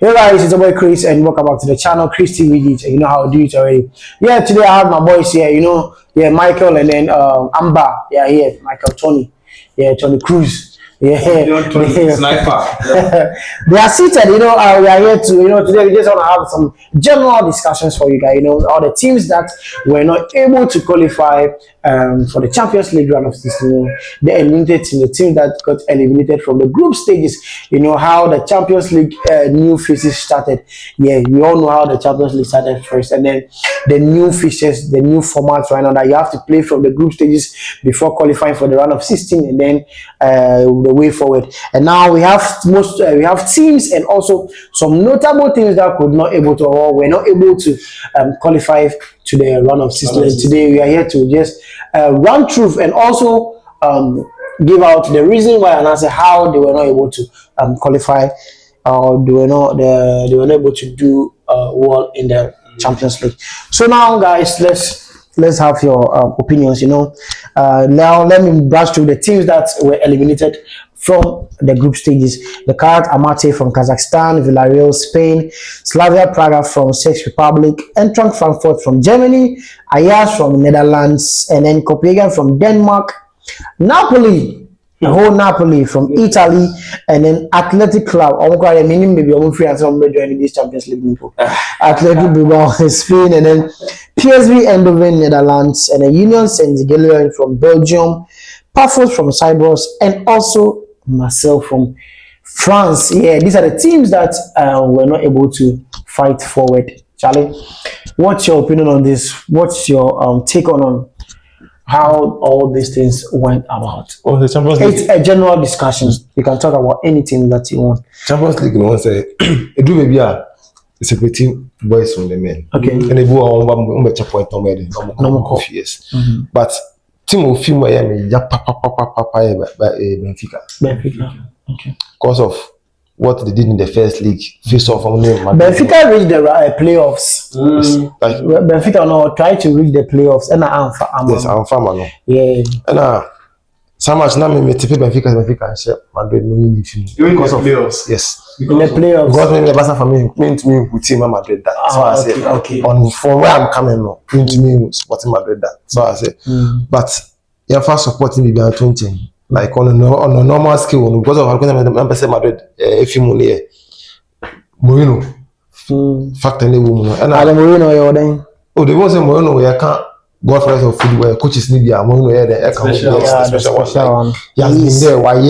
Hey guys, it's your boy Chris and welcome back to the channel, Chris TV. You know how to do it already. Yeah, today I have my boys here, yeah, Michael and then Amber. Yeah, here, Michael, Tony. Yeah, Tony Cruz. Yeah, Tony Sniper. Yeah. They are seated, we are here to, today we just want to have some general discussions for you guys, all the teams that were not able to qualify for the Champions League round of 16, the eliminated team, the team that got eliminated from the group stages, how the Champions League new phases started. Yeah, we all know how the Champions League started first, and then the new features, the new formats right now that you have to play from the group stages before qualifying for the round of 16, and then the way forward. And now we have we have teams and also some notable teams that could not able to, or were not able to qualify to the round of 16. And today we are here to just run through and also give out the reason why and answer how they were not able to qualify, or they were not able to do well in the Champions League. So now, guys, let's have your opinions. Now let me brush through the teams that were eliminated from the group stages. The Karat Almaty from Kazakhstan, Villarreal Spain, Slavia Praga from Czech Republic, Eintracht Frankfurt from Germany, Ajax from Netherlands, and then Copenhagen from Denmark, Napoli, the whole Napoli from Italy, and then Athletic Club. Maybe I'm free and some joining this Champions League people. Athletic Bilbao, Spain, and then PSV Eindhoven, Netherlands, and then Union Saint-Gilloise from Belgium, Pafos from Cyprus, and also Marseille from France. Yeah, these are the teams that were not able to fight forward. Charlie, what's your opinion on this? What's your take on how all these things went about? Oh, the Champions League. It's a general discussion. You can talk about anything that you want. Champions League, do maybe it's a pretty boys from the men. Okay. And they go on no more years. But team of film where Benfica. Okay. Because of what they did in the first league, face off on Benfica reached the playoffs. Benfica try to reach the playoffs, and I'm farmer. Yeah. And so much now me tipe Benfica and share Madrid no because of playoffs. Yes. In the playoffs. Because me Barca for me to me with team Madrid that. So I say okay. On from where I'm coming now, to me supporting Madrid that. So I say but yeah, first supporting me behind 20. Like on a normal scale, because of Madrid, if you money, Moreno, fact and the woman, and Moreno, you're then. Oh, they was a Moreno where I can't go for the food where coaches need their Moreno, the special one. He has been there. Why,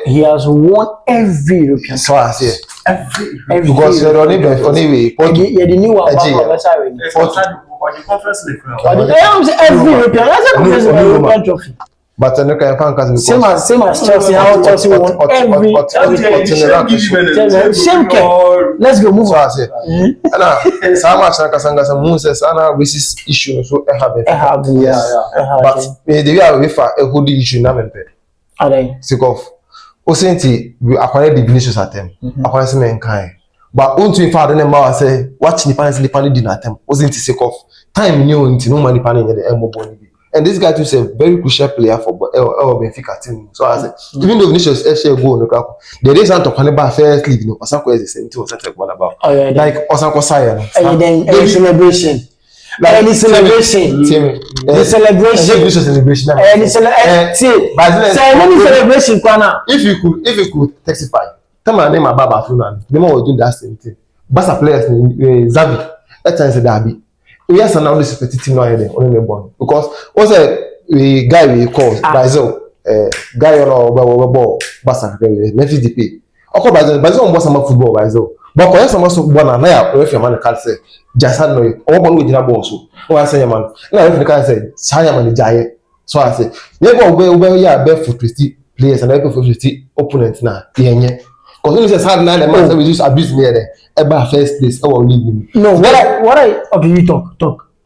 he has won every European. So I say, every because you're only anyway. Yeah, the new one. On the conference league. Every European. That's a conference European trophy. But I know same as Chelsea. How Chelsea won every. Shame. Let's go move. So I say, and so much like Kasanga Moses and racist issue so have. But the way I refer a good issue now Are sick of Osenti we acquire divination at them. Acquire some kind. But onto father number say watch the panel dinner at them. Osenti sick of time new into no money panel in the elbow bone. And this guy too is a very crucial player for Benfica team. So I said, even though Vinicius actually go on the crap, there is not talking about first league. Osako is the same thing. What's one about? Oh yeah, like Osako Saya. And then celebration. Like any celebration. The celebration. Celebration. If you could testify, tell my name about Bafuna. The more we do that same thing. Basta players Xavi. That time is Derby. Yes, and now this is petit team now only born because what's a guy we call Brazil, guy on Basa, Memphis DP. Okay, Brazil on some football Brazil. But for some football now, if your man can say just had no one with your boss. Oh, I say man. Now if you can say Sayaman Jaya. So I say, never where you are barefoot players and barefoot opponents now. Because when you say now the man we just abuse me there. About first place, I will leave him. No, what I okay, you talk.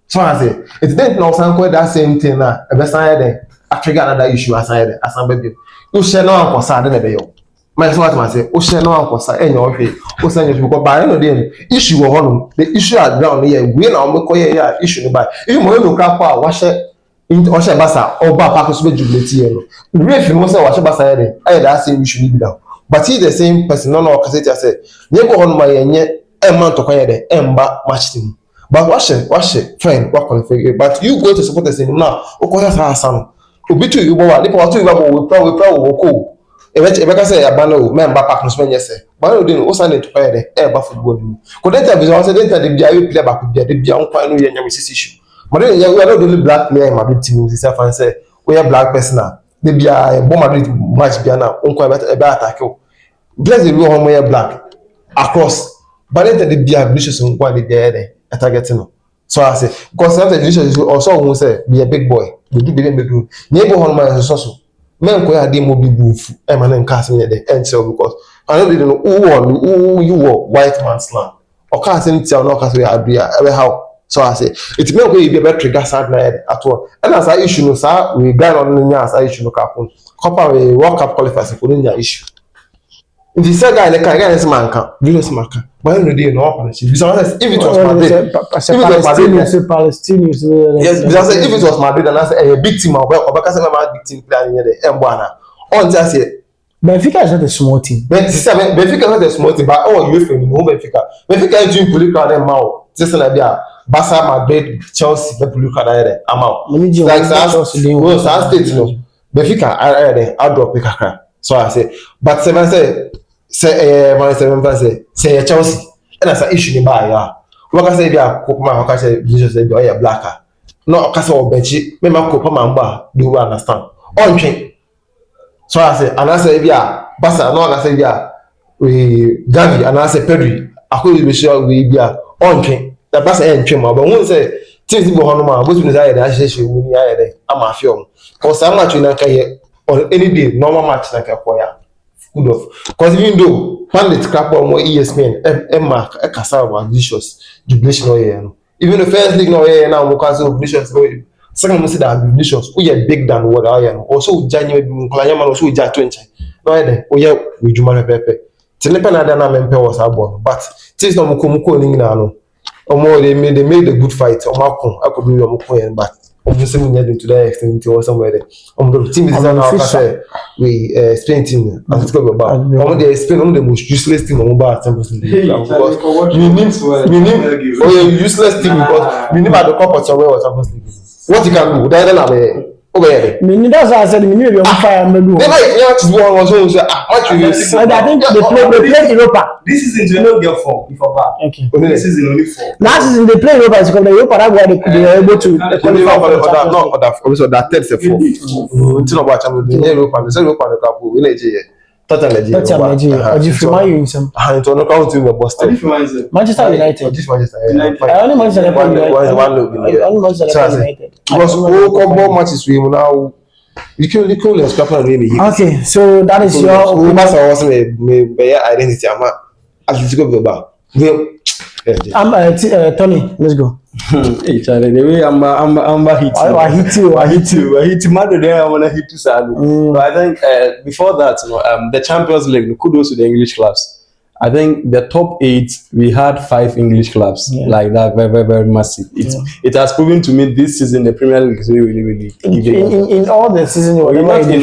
So I say, it's then now some that same thing now. A best there, I trigger another issue as I baby. You share no one concern then be yo. My what man say, you share no one concern any of it. You say you because by no day issue on the issue at ground here. We now make here issue by. If mo no crap wash in Osha Basa or ba pack so be jubilate here no. The ref no say wash Basa here. I that same issue need down. But he the same person, no cassette. I said, never on my month of quiet, match him. But wash it, fine, what qualify. But you go to support the same now, of course, that's son. Ubitu, you go, I think what you will probably go. If I say a banner, member pack no spend yes, but I didn't also need to pay the air football. Could that have also then the BIU player back with the young final issue? But then we are not only black player in Madrid team, this and say, we are black person now. They be a bomb Madrid match piano, unquite a better attack. Bless the real home black across. But then the be ambitious on what they there at targeting. So I say, because after the also who say, be a big boy, we do be able neighbor home man is also. Men ko ya dey mo bibu fu e ma na nka se dey ensel because I don't know who you were white man slang o ka se ntia no ka se adua e how so I say it men ko e be trigger sad na at all and as I issue no sa we guy on nya as I issue no ka pon copper we world cup qualifiers ko nya issue in the second guy like guy is man kan Julius Maka but no dey no partnership because if it was Madrid Palestinians yes because if it was Madrid and I say a big team Obaka say my big team player in there Mbwana on just say Benfica is not a small team. Benfica is not a small team, but UEFA no Benfica is doing political and now. Just like Barca, Madrid, Chelsea, the political there. Amount. Like South State, no. Benfica are there. I drop pick a. So I say, but seven say Chelsea, and as a issue in buy ya. What I say, yeah, Kopma, what I say, Jesus say, you're blacker. No, Castle Bechi, me ma Kopma mba. Do you understand? On train. So I say, and I say, yeah, Basa, no, I say, yeah, we Gavi, and I say, Pedri, I could be sure we be on train. The Basa and Trim, but one say, things go on, what's been decided, I say, we need I'm a film. Because I'm not in a on any day, normal match like a choir. Good off. Because even though, Pandit crap on more ESPN, Emma, a Cassava, vicious, jubilation, or even the first league, no, now, because of vicious. Second, we say that ambitions we are big than what I am. Also, January, Klanyama, also, we are 20. No, we are with Jumana Pepe. Telepen Adana Mempe was our born, but things no Muko in Nano. Or more, they made a good fight. Or Marco, I could be your Muko, but obviously, to that extent, or somewhere there. The team is on our we Spain team, as it's going about. They Spain, one of the most useless team on mobile Champions League. Because we need, useless team because we need the cup of somewhere or Champions League. What you can do? That's why I said we need to fire maybe. They might not one was also what you I think they play Europa. This is in no get form before back. Okay. This is in only form. Last season they play Europa because the Europa that where they were able to qualify for that third se four. Until about Champions League Europa, the Europa the cup we Nigeria. Nigeria. Ojifuma you in some. And to no count to the Boston. Manchester United. Only Manchester United. Because all matches we now you can let's scrap and really. Okay, so that is your opinion. Also me identity am Atletico Bilbao. I'm Tony, let's go. Hey Charlie, the way I'm hit you. Madrid, I wanna hit you sadly. But I think before that, the Champions League, kudos to the English clubs. I think the top 8, we had 5 English clubs like that, very, very, very massive. It has proven to me this season the Premier League is really in all the seasons, in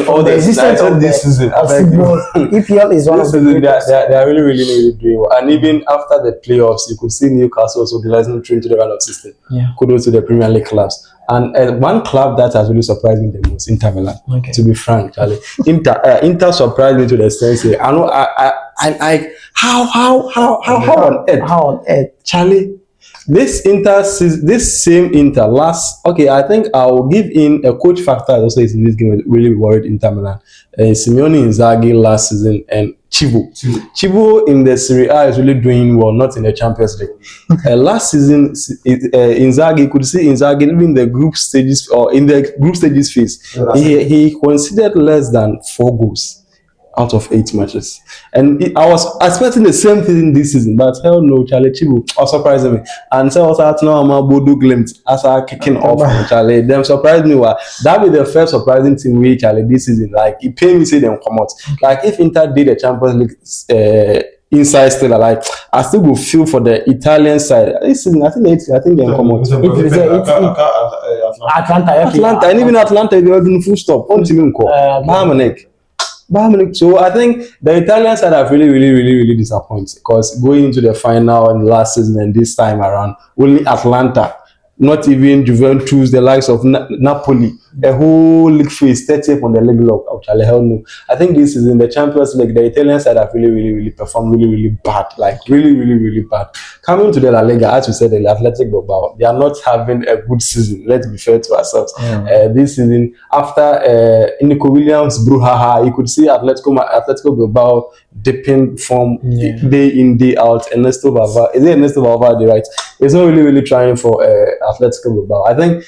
all the existence of this season. EPL is one of the they are really doing well. And even after the playoffs, you could see Newcastle also realizing through into the round of 16. Kudos to the Premier League clubs. And one club that has really surprised me the most, Inter Milan. To be frank, Charlie, Inter surprised me to the sense. I know, I how on earth, Charlie? This same Inter last. Okay, I think I'll give in a coach factor. Also, is in this game really worried Inter Milan. Simeone Inzaghi last season and Chivo in the Serie A is really doing well, not in the Champions League. Last season, Inzaghi could see Inzaghi in the group stages or in the group stages phase. He considered less than 4 goals out of 8 matches, and I was expecting the same thing this season, but hell no, Charlie Chibu was surprising me. And so also at now I'm a Bodo glimpse as I kicking off, Charlie. Them surprised me. That be the first surprising thing we Charlie this season. Like it paid me say them come out. Like if Inter did the Champions League inside still, like I still will feel for the Italian side. This season, I think they come out. Atlanta, and even Atlanta they were doing full stop. On team Mahamonek. Bayern Munich. So I think the Italian side have really disappointed because going into the final and last season and this time around, only Atlanta, not even Juventus, the likes of Napoli, a whole league phase, 30th on the league log of Charlie Hell no. I think this is in the Champions League. The Italian side have really performed really bad, like really bad. Coming to the La Liga, as you said, the Athletic Bilbao, they are not having a good season. Let's be fair to ourselves. This season, after Nico Williams, brouhaha, you could see Atletico Bilbao dipping from day in, day out. Ernesto Valverde, right? It's not really trying for Atletico Bilbao. I think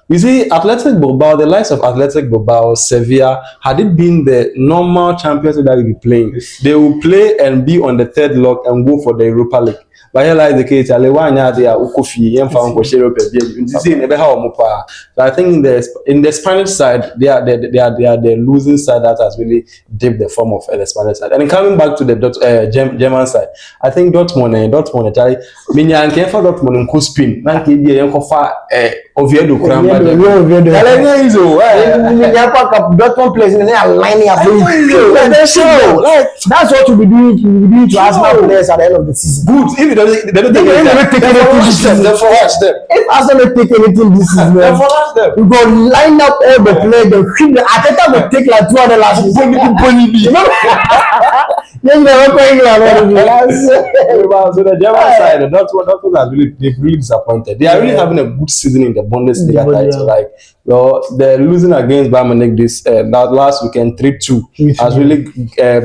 you see, Athletic Bilbao, the likes of Athletic Bilbao, Sevilla, had it been the normal champions that we be playing, they will play and be on the third leg and go for the Europa League. But here lies the case, they are Ukofi, so I think in the Spanish side, they are the losing side that has really dipped the form of the Spanish side. And coming back to the German side, I think Dortmund, Dortmund spin. Oviedo Dortmund players and they are lining up. That's what we be doing to Arsenal players at the end of the season. Good. If they don't take anything, then for us them. If Arsenal take anything this season, then for us them. we go line up all the players. The Ateta will take like 200 last season. So the German side, Dortmund has really disappointed. They are really having a good season in the Bundesliga title. Like, they're losing against Bayern Munich this last weekend 3-2 has really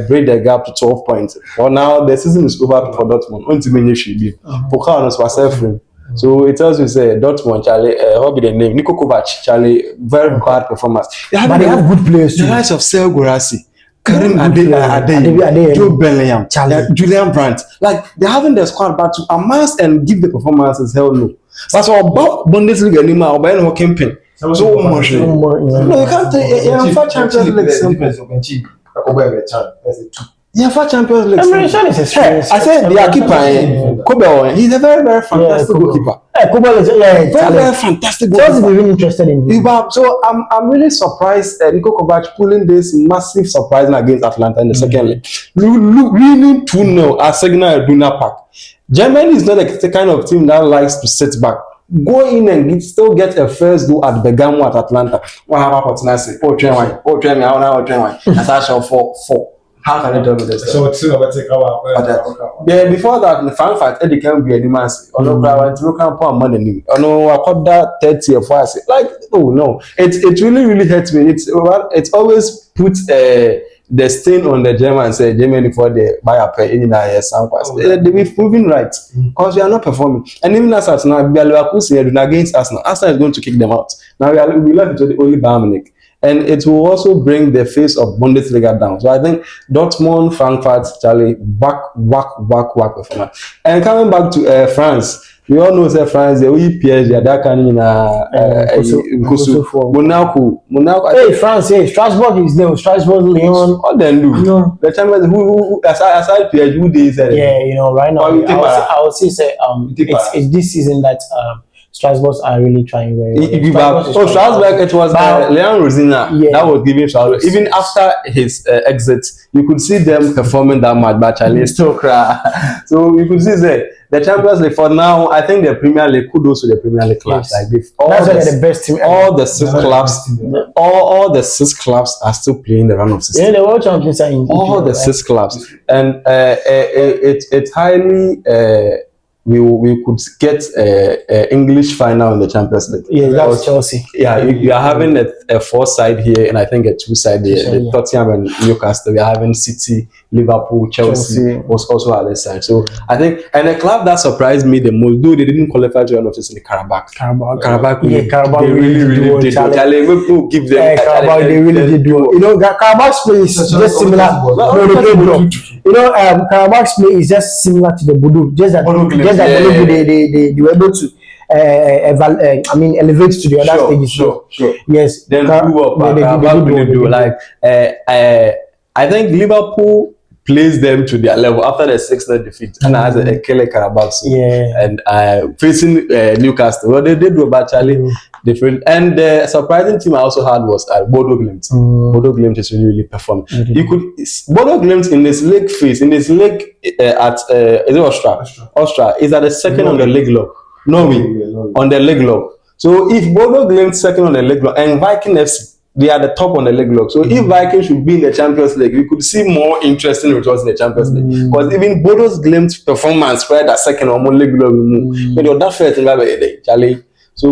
break the gap to 12 points. Well, now the season is over for Dortmund. So it tells you say Dortmund, Charlie, what be the name? Niko Kovac, Charlie, very bad performance. But they have good players too. The likes of Serge Guirassy, Karim Adeyemi, Joe Bellingham, Julian Brandt. Like, they're having their squad back to amass and give the performances. Hell no. But so about Bundesliga anymore, or by campaign. So much. No, you can't take for Champions League simple. Yeah, for Champions League. I said the keeper, Kobe, he's a very fantastic goalkeeper. Kobe is very fantastic goalkeeper. Chelsea be really interested in him. So I'm really surprised Niko Kovac pulling this massive surprise against Atlanta in the second leg. Winning 2-0 at Signal Iduna Park. Germany is not the kind of team that likes to sit back. Go in and still get a first goal at Bergamo at Atlanta. What happened to Nancy? That's all 4. How can I tell you this? So it's about take yeah, before that, the fan fight, Eddie can be a demands. Oh no, I went to look at money. Oh no, I caught that 30 or 4. Like, oh no, it really hurts me. It's always put the stain on the German and say Germany for the buyer pay in our sound. We're proving right because we are not performing. And even as Arsenal, we are against Arsenal. Arsenal is going to kick them out. Now we left it to the only Bayern Munich. And it will also bring the face of Bundesliga down. So I think Dortmund, Frankfurt, Charlie, back performance. And coming back to France, we all know that France, the PSG, that kind of Monaco. Hey, France, hey, Strasbourg is there. Strasbourg, Lyon. All them do. The champions who aside PSG, who they said. Yeah, right now, I would say it's this season that Strasbourg are really trying very well. Strasbourg, it was Leon Rosina that was giving Strasbourg. Even after his exit, you could see them performing that match, but Charlie still cry. So you could see the Champions League for now. I think the Premier League, kudos to the Premier League clubs. Like that's the best team. All the 6 clubs, all the 6 clubs are still playing the round of 16. Yeah, the world champions are in all the 6 clubs, and it's highly. We could get a English final in the Champions League. Yeah, that was Chelsea. Yeah, you are having a 4 side here, and I think a 2 side here. The Tottenham and Newcastle. We are having City, Liverpool, Chelsea was also at this side. So I think, and the club that surprised me the most, though they didn't qualify to run of the Carabao. They really did. We'll give them. They really did. You know, Carabao's play is just similar. You know, Carabao's play is just similar to the Bodo. Just that they were able to elevate to the other stages. Sure. Yes. Then move up. Like I think Liverpool place them to their level after the 6-0 defeat. And I had a killer Carabao. And facing Newcastle. Well, they did about Charlie different. And the surprising team I also had was Bodo Glimt. Bodo Glimt is really performed. You could Bodo Glimt in this league phase, in this league at is it Austria is at the second on the league log. Norway on the league log. So if Bodo Glimt second on the league log and Viking FC, they are the top on the league log. So if Vikings should be in the Champions League, we could see more interesting results in the Champions League. Because even Bodo Glimt's performance spread that second on league log, that first thing, Charlie. So,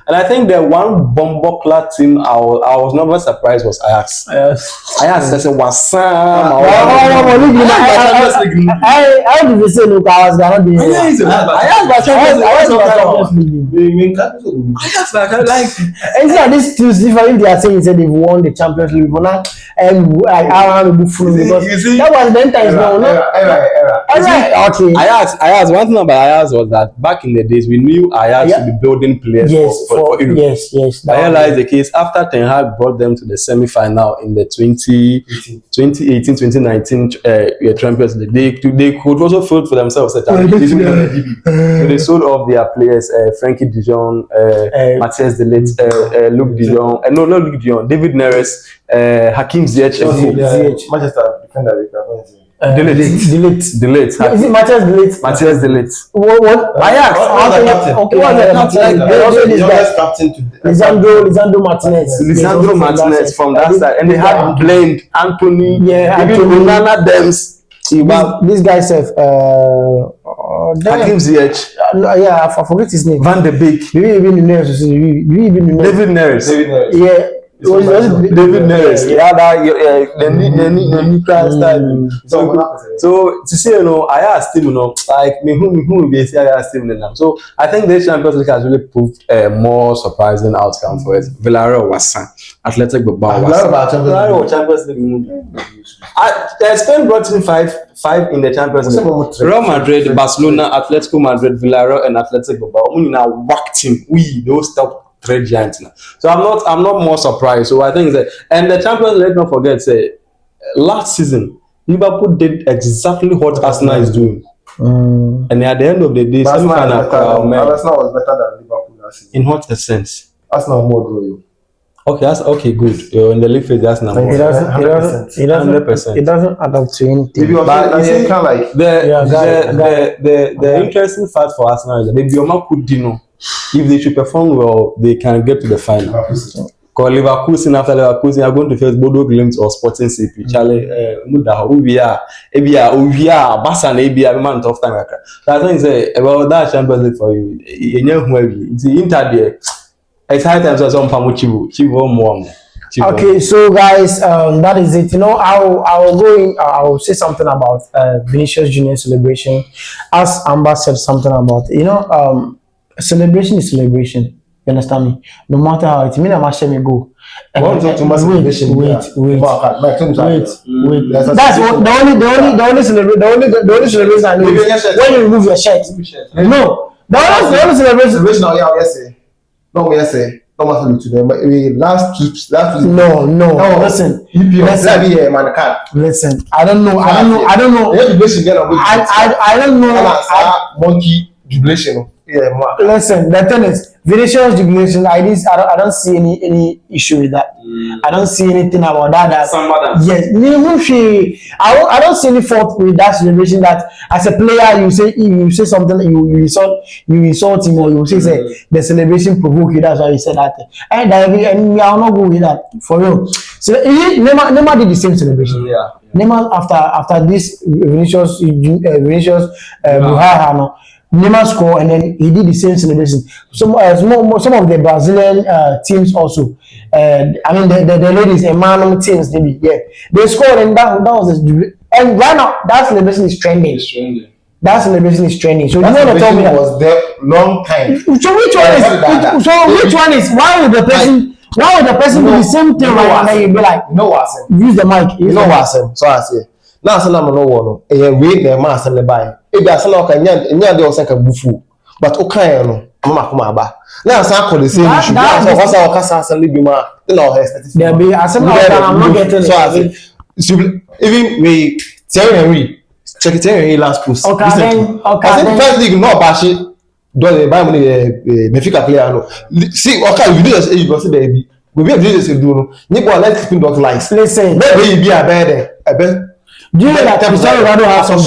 and I think the one bomber team I was never surprised was Ajax. Ajax, I said, was Sam. I did the same look. I was not doing it. Ajax, these two, if they are saying that they won the Champions League, I want to be full because that was the time. Okay. Ajax, one thing about Ajax was that back in the days, we knew Ajax to be building players for Europe. Yes. I realized the case after Ten Hag brought them to the semi-final in the 2018-2019 Champions League. They could also field for themselves. So they sold off their players, Frankie de Jong, Matthias de Ligt, Luc de Jong, no, not Luc de Jong, David Neres, Hakim Ziyech, Manchester defender. Delete. Is it Matthias de Ligt? Matthias de Ligt. What? Ajax. Okay, what's the captain? Lisandro Martinez. Lisandro Martinez from that side, and they had blamed Anthony. Even Onana Dems. This guy said, Hakim Ziyech. I forget his name. Van de Beek. Do you even know David Neres. Yeah. David Neres, so to say, I asked him, like me who will be I asked him now. So I think this Champions League has really proved a more surprising outcome for us. Villarreal was Athletic Bilbao was Champions League. Spain brought in five in the Champions League. Real Madrid, Barcelona, Atletico Madrid, Villarreal, and Athletic Bilbao. We now whacked him. We don't stop. Three giants now. So I'm not more surprised. So I think that, and the Champions League, don't forget, last season Liverpool did exactly what Arsenal is doing, and at the end of the day, Arsenal was better than Liverpool last season. In what sense? Arsenal more draw you. Okay, that's okay. Good. You're in the league phase. That's number. It doesn't add up to anything. But you see, like the interesting fact for Arsenal is that maybe Oma could if they should perform well, they can get to the final. Because Leverkusen, after Leverkusen, are going to face Bodo Glimt or Sporting CP. Charlie, we are, Barca, we are, man, tough time. So I think about that Champions League for you. It's the Inter there. It's high time some Chivo more. Okay, so guys, that is it. I'll go in. I'll say something about Vinicius Junior celebration, as Amber said something about. Celebration is celebration. You understand me? No matter how it means, I'm actually go. Wait. That's what the only celebration I know is when you remove your shirt. No, the only celebration. No, listen. Listen. I don't know. Monkey jubilation. Listen, the thing is, Vinicius jubilation. I don't see any issue with that. I don't see anything about that. Yes, I don't see any fault with that celebration. That as a player, you say something, you insult him, or you say the celebration provoke you. That's why you said that. And I will not go with that for real. So Neymar did the same celebration. Yeah. Neymar after this Vinicius Buhari, Neymar scored and then he did the same celebration. Some of the Brazilian teams also. The ladies and man teams they scored and that was and right now that celebration is trending. That celebration is trending. So that you want to tell me that was there long time. So which one is why would the person do the same thing right now? You be like, use the mic. So I say. Now I no one. Wait the mass and the buy. If I say nya dey osan ka bufu. But okay no. Mama come ba. Now I call the same issue. What's our casa libi ma. Then our hair statistics. There be I'm not getting it. So I say even we Thierry Henry. Check it, Thierry Henry last post. Okay, then. I think first league no bashi. Don't buy money Benfica player no. See, okay, you do just you go see baby. We be just do no. Nibo let's keep dog lies. Listen. Maybe be a bad. Do you know that Cristiano Ronaldo has some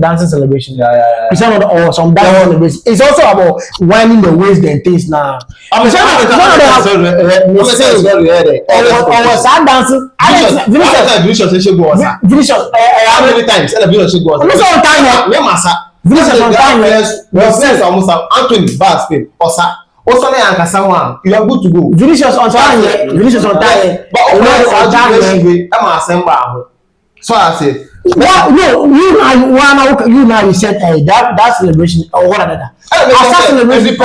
dancing celebration? Yeah. Cristiano Ronaldo or some dancing celebration. It's also about winding the waist and things now. Cristiano Ronaldo has that dancing. Vinicius how many times? Vinicius on time. Vinicius on time. Anthony Bar Spain. Osa na yankasa one. You are good to go. Vinicius on time. But so I said, no, you now you said that celebration or what another. After celebration,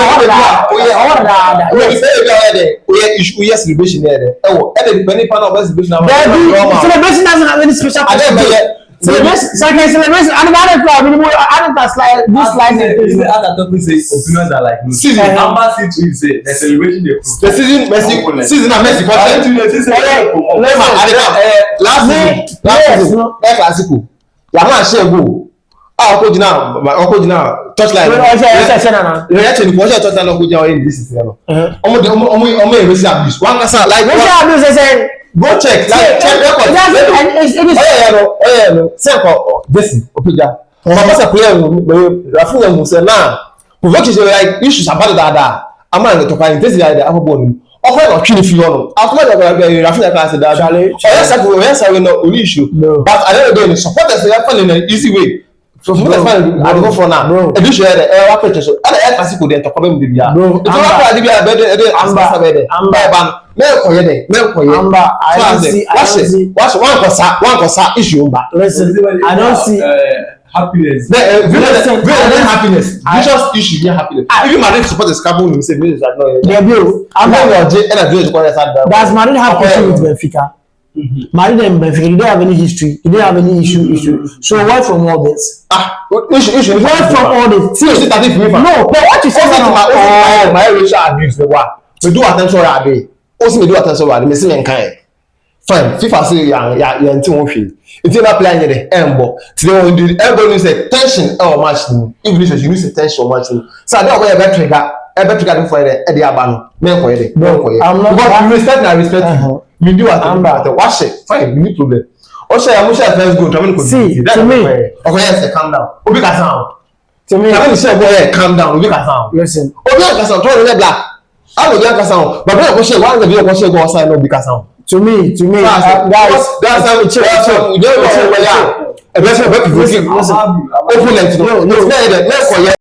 we have celebration there. Oh, and the penny part of celebration. Celebration doesn't have any special. Celebration. Another club, other slide. This slide. The other topic says opinions are like season. Number 6 we say the celebration. The season, season. Messi. Last season, classical. Yàrá ṣe go. Ọkọ jìnnà touchline. Reaction ni touchline ọkọ jìnnà ọyẹ ní this is yẹn. Ọmọ èrè sí abuse. One kasa like. Abuse say. Go check record. Ọyẹ sẹ́kọ̀ Jesse Opeja. Papa sẹ player Rafinha Musa náà. Provoke ṣe like issues about dáadáa. A máa ń tọ́ka ní tẹ́sí dáadáa afọ́bọ̀ ni. Ọkọ ẹ̀ náà tún ní fi ọ̀nà. Àtúmọ̀ Rafinha kan ṣe dáadáa. Ọyẹ sẹ́kọ̀ no only issue. But at the end of the day, supporters are finding an easy way. So supporters find I go for now. Edition there, what picture? And the classical there to come in the bia. It's not that the bia better. Amba. Amba. I don't see. What's one kosa issue? Listen, I don't see. Happiness. Happiness. Just issue happiness. Even Madrid supporters come and say, Does Madrid have issue with Benfica? Madrid and Benfica, you don't have any history. You don't have any issue. So what from all this? Issue. What from all this? No, but what you say now? My racial abuse. The what? We do attention right there. Also, we do attention right there. Me see kind. Fine. FIFA say yang team feel. It's not playing there. Embo. Today we do. Everybody say tension. Oh, match. Even if you use tension match. So I don't want to trigger. Every trigger for the Abano. Men for it. I'm not. But you respect. You do attention. Wash it. Fine. You need problem. Also, I'm sure first go. See, to me. Okay, calm down. Obi ka sound. To me. I'm say boy, calm down. Obi ka sound. Listen. Obi ka sound. Throw the black. I don't get sound. But when I say one of the video go outside no big sound. To me, guys, that's how we check. You don't know where you are. Listen, opponent. No.